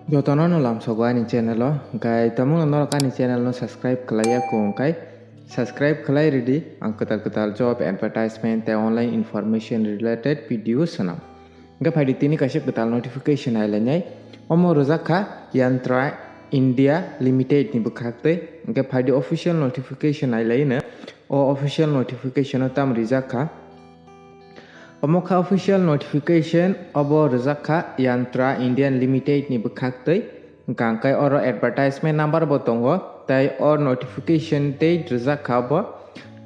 Jotono no lam sogo ani channel o gai tamung no kani channel no subscribe kalaya ko kai subscribe kalai ready ang ketal job advertisement te online information related videos sanam ga phadi tini kashe ketal notification ailanyai omo rozakha Yantra India Limited ni bukhakte ga phadi official notification ailaina o official notification o tam rizakha Omokha official notification obo rezakha Yantra Indian Limited ni bukhaktai gangkai oro advertisement number botongo tai or notification date rezakha bo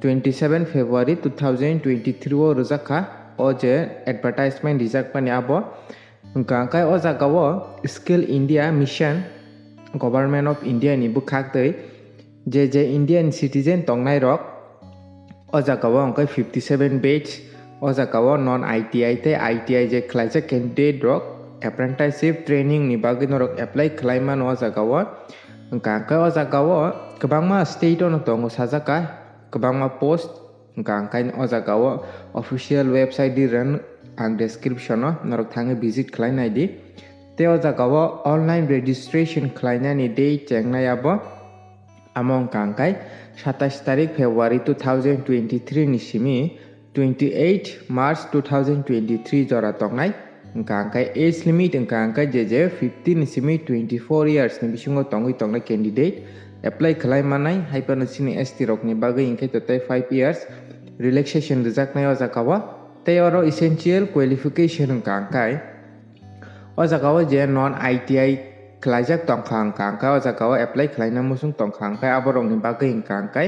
27 February 2023 o rezakha o je advertisement rijak pani abo gangkai o jagao Skill India Mission Government of India ni bukhaktai je Indian citizen tongnai rok o jagao angkai 57 batch o jagao non ITI te ITI je khlaijak candidate rok apprenticeship training ni bagi norok apply khlaiman o jagao gangkai o jagao kwbangma state no tongo sajaka kwbangma post gangkai o jagao official website di ran ang description no norok thangi visit khlainai di te o jagao online registration khlainani date chengnai abo among gangkai 27 tarik February 2023 ni simi 28 March 2023 jora tongnai gangkai age limit gangkai je 15 simi 24 years ni bisingo tongnai candidate apply khlai manai haipano sini ST rok ni bagai ingkai totai 5 years relaxation rejaknai o jagao tei oro essential qualification gangkai o jagao je non ITI khlaijak tongkhang gangkai o jagao apply khlaina musung tongkhang kai aborok ni bagai gangkai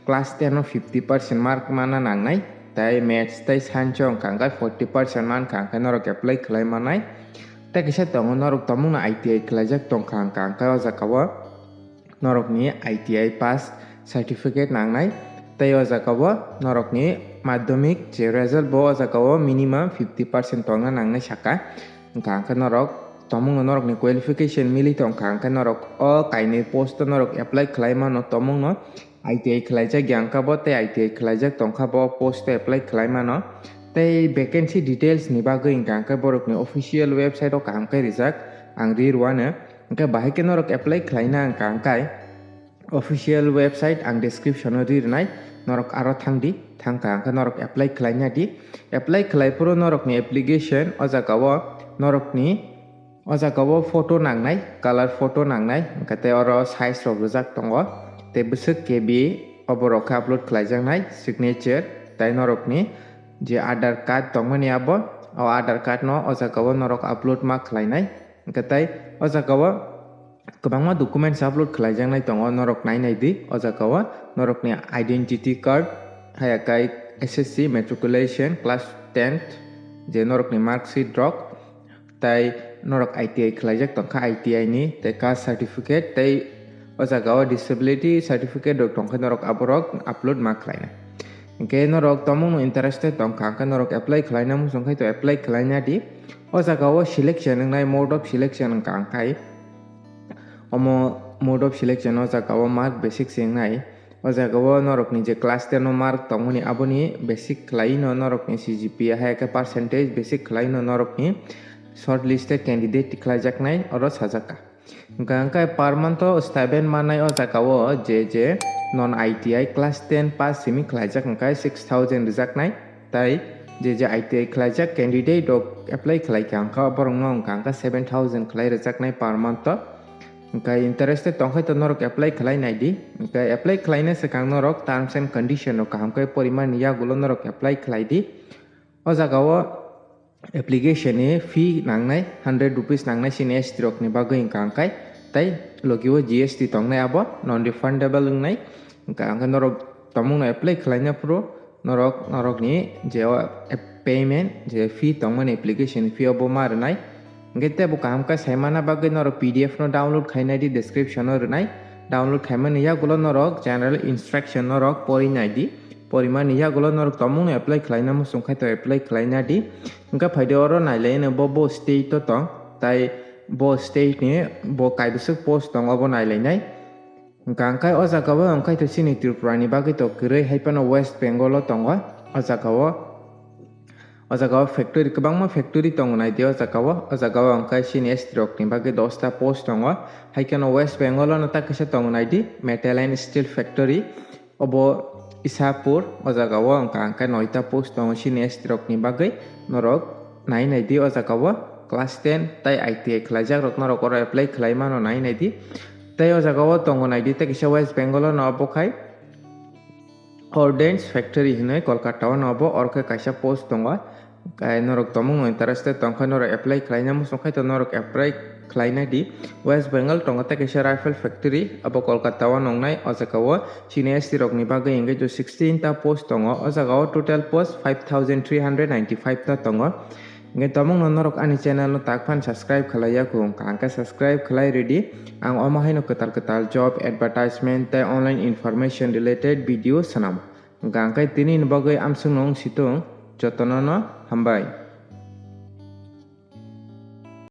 class 10 no 50% mark mana nangnai tai maths tai science gangkai 40% man gangkai norok apply khlai manai tai kisa tongo norok tamung na ITI khlaijak tongkhang gangkai o jagao norok ni ITI pass certificate nangnai tai o jagao norok ni madhyamik je result bo o jagao minimum 50% tongna nangnai saka gangkai norok tomung norok ni qualification mili tongkhang norok o kaini post norok apply khlai mano tomung no ITI khlaijak gyangka bo te ITI khlaijak tongkha bo post apply khlai mano tei vacancy details ni bagui gangka borok ni official website o kamkai rijak ang rirwana angka bahai ke norok apply khlaina gangkai official website ang description o rirnai norok aro thangka angka norok apply khlaina di apply khlai puro norok ni application o jagao norok ni o jagao photo nangnai color photo nangnai angka te oro size rok rijak tongo te busuk KB oborok upload khlaijaknai signature tai norok ni je Aadhaar card tongmani abo o Aadhaar card no o jagao norok upload ma khlainai angka tai o jagao kwbangma documents upload khlaijaknai tongo norok nainai di o jagao norok ni identity card hayakai SSC matriculation class 10th je norok ni mark sheet rok tai norok ITI khlaijak tongkha ITI ni te caste certificate tai o jagao disability certificate rok tongkha norok aborok upload ma khlaina ke norok tomung no interested tongkha norok apply khlaina musongkhai to apply khlaina di o jagao selection nai mode of selection kangkai omo mode of selection o jagao mark basic sengnai o jagao norok ni je class 10 no mark tongmani aboni basic khlaino norok ni CGPA haika percentage basic khlaino norok ni shortlisted candidate khlaijaknai oro sajaka gangkai per month stipend manai o jagao je non ITI class 10 pass simi khlaijak angkai 6000 rijaknai tai je ITI khlaijak candidate rok apply khlaika angka borong no angka 7000 khlai rijaknai per month angkai interested tongkhai to norok apply khlainai di angkai apply khlaina sakang norok terms and condition rok hamkai poriman ya gulo norok apply khlai di o jagao application ni fee nangnai 100 rupees nangnai sini ST rok ni bagui angkai tai logio GST tongnai abo non refundable ngnai angka norok tomung apply khlaina pro norok ni je payment je fee tongmani application fee obo marnai ngete bu kamka saimana bagui norok PDF no download khainai di description no rnai download khaimani ya gulo norok general instruction norok porinai di poriman ya gulo norok tomung apply khlaina musongkhai to apply khlaina di angka phaide oro nailaina bo state to tong tai bo state ni bo kaibusuk post tong obo nailainai gangkai o jagao angkai to sini tripura ni bagui to kwrui haipano West Bengal o tongo o jagao O jaga factory kwbangma factory tongnai di o jaga angkai sini strok ni bagi 10ta post tongo haikeno West Bengal no ta kisa tongnai di metal and steel factory obo Isapur o jaga angkai 9ta post tongo sini strok ni bagi norok nainai di o jaga class 10 tai ITI khlaijak rok norok oro apply khlaima no nainai di tai o jaga tongnai di ta kisa West Bengal no abokai Ordnance factory hinoi Kolkata no abo orke kaisa post tongo kai norok tomung interested tongkhai norok apply khlaina musongkhai to norok apply khlaina di West Bengal tongo ta kaisa rifle factory abo Kolkata o nongnai o jaga senior rok ni bagui engge 16 ta post tongo o jaga total post 5395 ta tongo nge tomung norok ani channel no takphan subscribe khlaiya kung angka subscribe khlai ready ang oma haino ketal job advertisement ta online information related video sanam angkai tini bagui amsung nong situng jotono no hambai